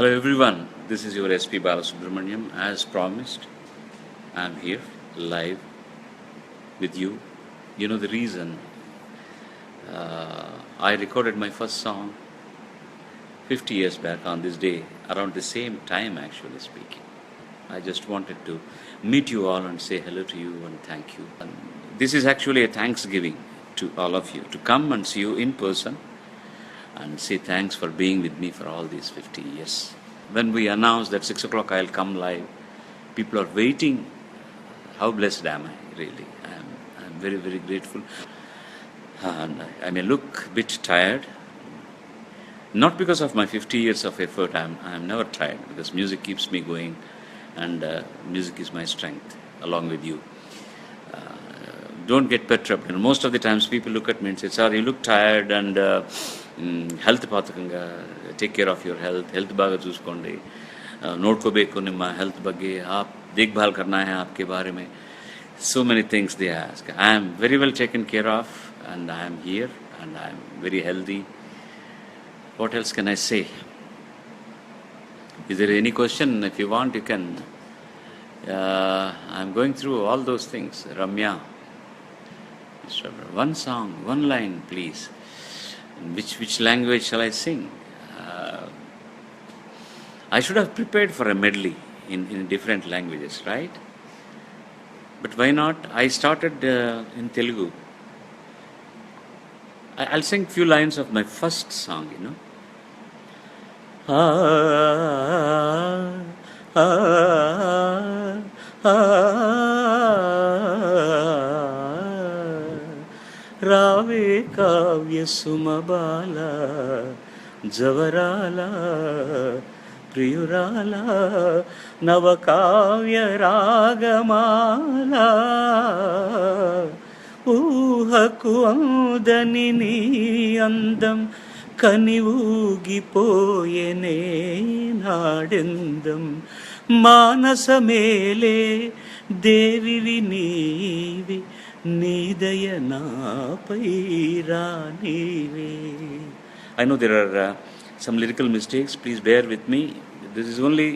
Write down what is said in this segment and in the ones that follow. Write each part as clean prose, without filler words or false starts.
Hello everyone, this is your SP Balasubramaniam. As promised, I'm here live with you. You know the reason. I recorded my first song 50 years back on this day, around the same time actually speaking. I just wanted to meet you all and say hello to you and thank you. And this is actually a thanksgiving to all of you to come and see you in person and say thanks for being with me for all these 50 years. When we announced that 6 o'clock I'll come live, people are waiting. How blessed am I, really? I'm very, very grateful. And I may look a bit tired, not because of my 50 years of effort. I'm never tired because music keeps me going and music is my strength along with you. Don't get perturbed. And most of the times people look at me and say, sir, you look tired and health pathakanga, take care of your health baga chuskondi, nodkobeku nimma health bagge aap dekhbhal karna hai aapke bare mein. So many things they ask. I am very well taken care of and I am here and I am very healthy. What else can I say? Is there any question? If you want, you can. I'm going through all those things. Ramya, one song, one line, please. Which language shall I sing? I should have prepared for a medley in different languages, right? But why not? I started in Telugu. I'll sing few lines of my first song, you know. రావే కావ్య సుమబాల జవరాల ప్రియురాల నవకావ్య రాగమాల ఊహకు అందని నీ అందం కని ఊగిపోయెనే నాడెందం మానసమేలే దేవివి నీవి నీదయ నాపై రానివే. I know there are some lyrical mistakes. Please bear with me. This is only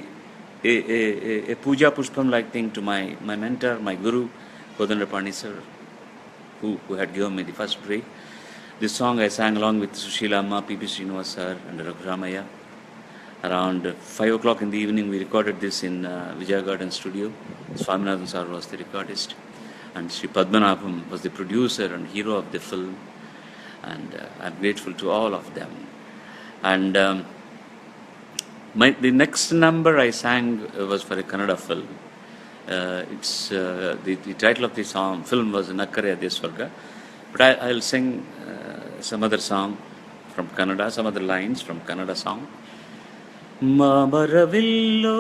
a puja pushpam like thing to my mentor, my guru, Kodandapani sir, who had given me the first break. This song I sang along with Sushila Amma, P.P. Srinivas sir and Raghuramaya. Around 5 o'clock in the evening we recorded this in Vijaya Garden studio. Swaminathan sir was the recordist. And Sri Padmanabham was the producer and hero of the film. And I'm grateful to all of them. And the next number I sang was for a Kannada film. It's the title of the film was Nakkare Adeswarga. But I'll sing some other song from Kannada, some other lines from Kannada song. Mamaravillo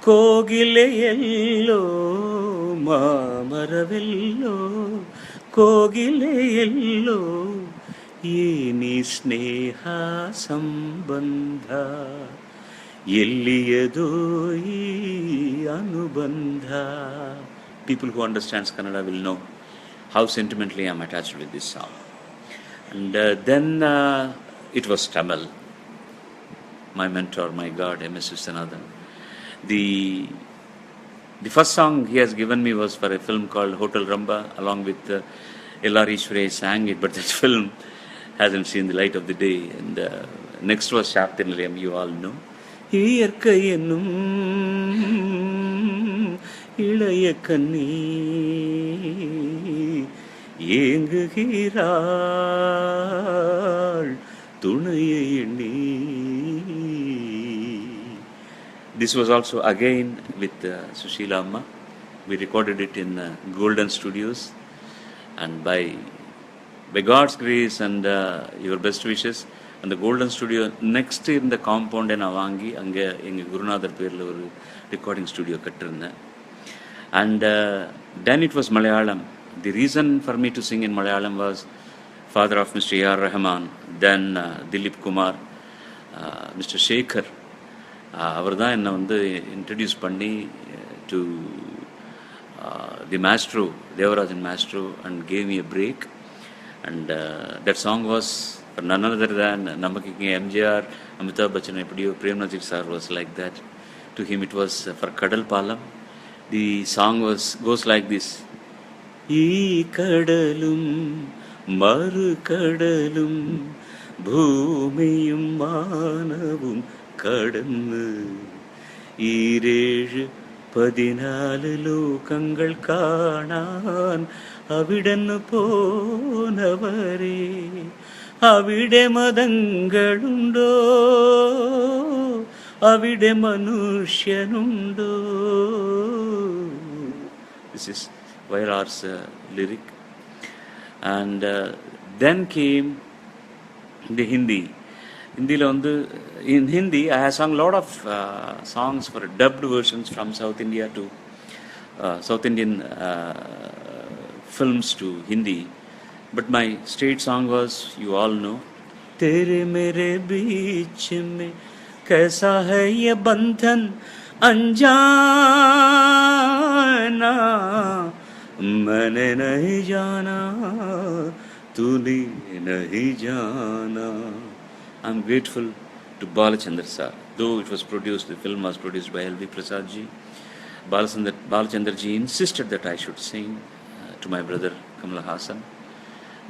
ಕೋಗಿಲೆಯೆಲ್ಲೋ ಮಾಮರವೆಲ್ಲೋ ಕೋಗಿಲೆಯೆಲ್ಲೋ ಈ ನೀ ಸ್ನೇಹ ಸಂಬಂಧ ಎಲ್ಲಿಯದೋ ಈ ಅನುಬಂಧ. People who understands Kannada will know how sentimentally I am attached with this song. And then it was Tamil. My mentor, my God, M.S. Viswanathan. The first song he has given me was for a film called Hotel Ramba, along with L.R. Ishware sang it, but that film hasn't seen the light of the day. And next was Shakti Nilayam, you all know. இயற்கை என்னும் இளைய கண்ணி ஏங்குகிறாள் துணையை எண்ணி. This was also again with Sushila Amma. We recorded it in Golden Studios. And by God's grace and your best wishes, and the Golden Studio next in the compound in Avangi, ange enga Gurunadhar perla oru recording studio kattirundhen. And then it was Malayalam. The reason for me to sing in Malayalam was father of Mr. A.R. Rahman, then Dilip Kumar, Mr. Shekhar. அவர் தான் என்னை வந்து introduce பண்ணி to the maestro, Devarajan maestro, and gave me a break. And that song was for none other than Namakiki MJR, Amitabh Bachchan, Prem Nazir sir was like that. To him it was for Kadal Palam. The song goes like this. E kadalum maru kadalum ഭൂമിയും മാനവും കടന്ന് ഈരേഴ് 14 ലോകങ്ങൾ കാണാൻ അവിടുന്ന് പോനവരെ അവിടെ മതങ്ങളുണ്ടോ അവിടെ മനുഷ്യനുണ്ടോ. This is Vairar's lyric. And then came the Hindi. In Hindi, I have sung a lot of songs for dubbed versions from South India to South Indian films to Hindi. But my state song was, you all know, तेरे मेरे बीच में कैसा है ये बंधन अनजाना मैंने नहीं जाना तूने नहीं जाना. I'm grateful to Balachandra sir. Though it was produced, the film was produced by L.V. Prasad ji, Balachandra ji insisted that I should sing to my brother Kamal Hassan.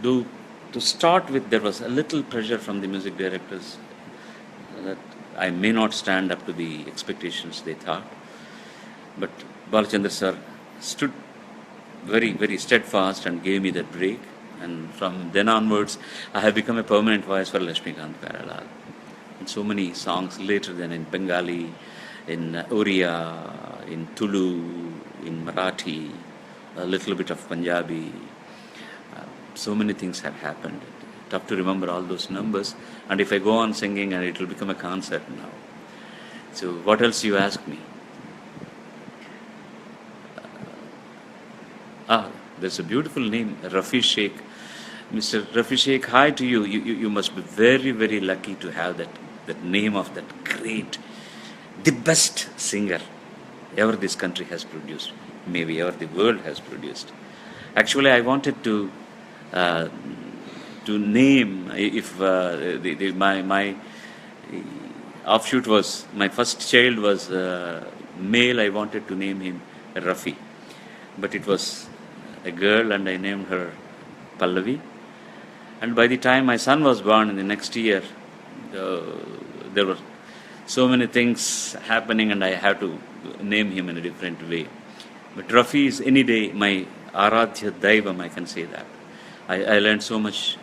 Though to start with, there was a little pressure from the music directors that I may not stand up to the expectations they thought. But Balachandra sir stood very, very steadfast and gave me that break. And from then onwards, I have become a permanent voice for Lakshmikant Pyarelal. And so many songs later than in Bengali, in Oriya, in Tulu, in Marathi, a little bit of Punjabi. So many things have happened. Tough to remember all those numbers. And if I go on singing, and it will become a concert now. So what else you ask me? There's a beautiful name, Rafi Sheikh. Mr. Rafi Sheikh, hi to you. You must be very, very lucky to have that name of that great, the best singer ever this country has produced, maybe ever the world has produced. Actually, I wanted to name, if my offshoot was, my first child was male, I wanted to name him Rafi. But it was a girl and I named her Pallavi. And by the time my son was born in the next year, there were so many things happening and I had to name him in a different way. But Rafi is any day my Aradhya Daivam, I can say that. I learned so much.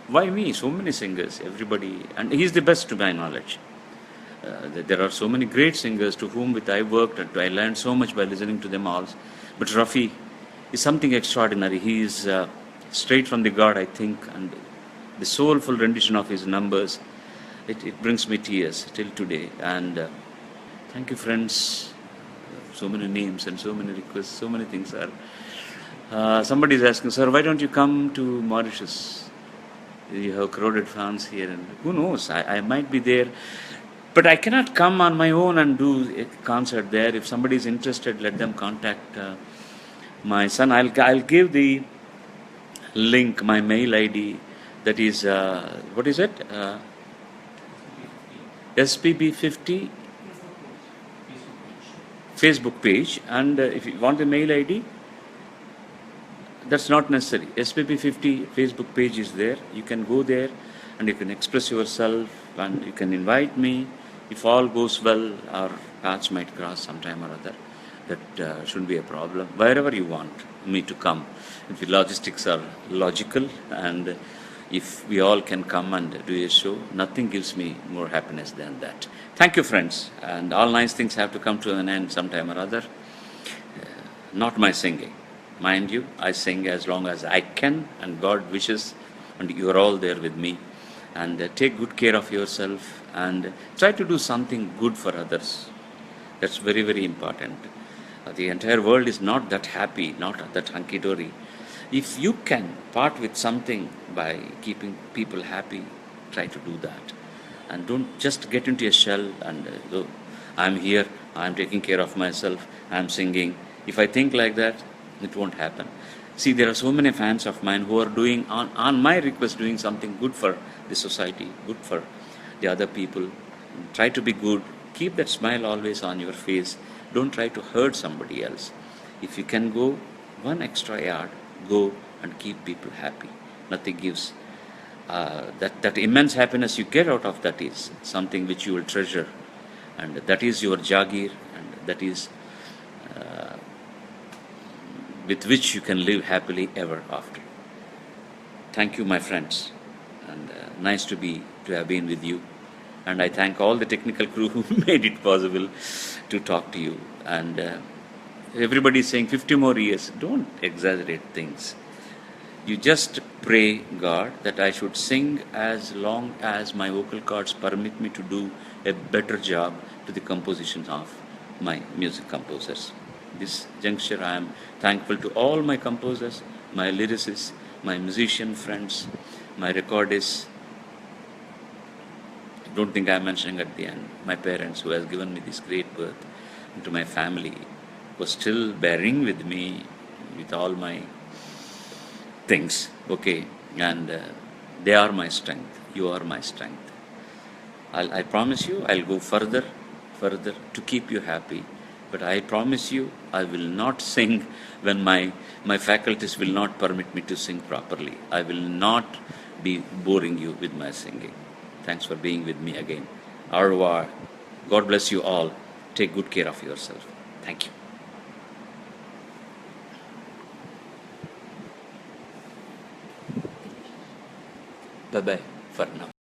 Why me? So many singers, everybody. And he's the best to my knowledge. There are so many great singers to whom with I worked and I learned so much by listening to them all. But Rafi is something extraordinary. He is straight from the God, I think, and the soulful rendition of his numbers, it brings me tears till today. And thank you, friends. So many names and so many requests, so many things are. Somebody is asking, sir, why don't you come to Mauritius? You have crowded fans here, and who knows? I might be there. But I cannot come on my own and do a concert there. If somebody is interested, let them contact my son. I'll give the link, my mail ID. That is, what is it? SPB50 Facebook page. And if you want the mail ID, that's not necessary. SPB50 Facebook page is there. You can go there and you can express yourself and you can invite me. If all goes well, our paths might cross sometime or other. That shouldn't be a problem. Wherever you want me to come, if the logistics are logical and if we all can come and do a show, nothing gives me more happiness than that. Thank you, friends. And all nice things have to come to an end sometime or other. Not my singing. Mind you, I sing as long as I can and God wishes, and you are all there with me. And take good care of yourself and try to do something good for others. That's very, very important. The entire world is not that happy, not that hunky-dory. If you can part with something by keeping people happy, try to do that. And don't just get into a shell and go, I'm here, I'm taking care of myself, I'm singing. If I think like that, it won't happen. See, there are so many fans of mine who are doing, on my request, doing something good for the society, good for the other people. Try to be good. Keep that smile always on your face. Don't try to hurt somebody else. If you can go one extra yard, go and keep people happy. Nothing gives that immense happiness you get out of that is something which you will treasure, and that is your jagir, and that is with which you can live happily ever after. Thank you, my friends, and nice to have been with you. And I thank all the technical crew who made it possible to talk to you. And everybody is saying 50 more years. Don't exaggerate things. You just pray God that I should sing as long as my vocal cords permit me to do a better job to the compositions of my music composers. This juncture, I am thankful to all my composers, my lyricists, my musician friends, my recordists. I don't think I'm mentioning at the end my parents who has given me this great birth, and to my family who are still bearing with me with all my things, okay, and they are my strength. You are my strength. I promise you, I'll go further to keep you happy. But I promise you, I will not sing when my faculties will not permit me to sing properly. I will not be boring you with my singing. Thanks for being with me again. Au revoir. God bless you all. Take good care of yourself. Thank you. Bye-bye for now.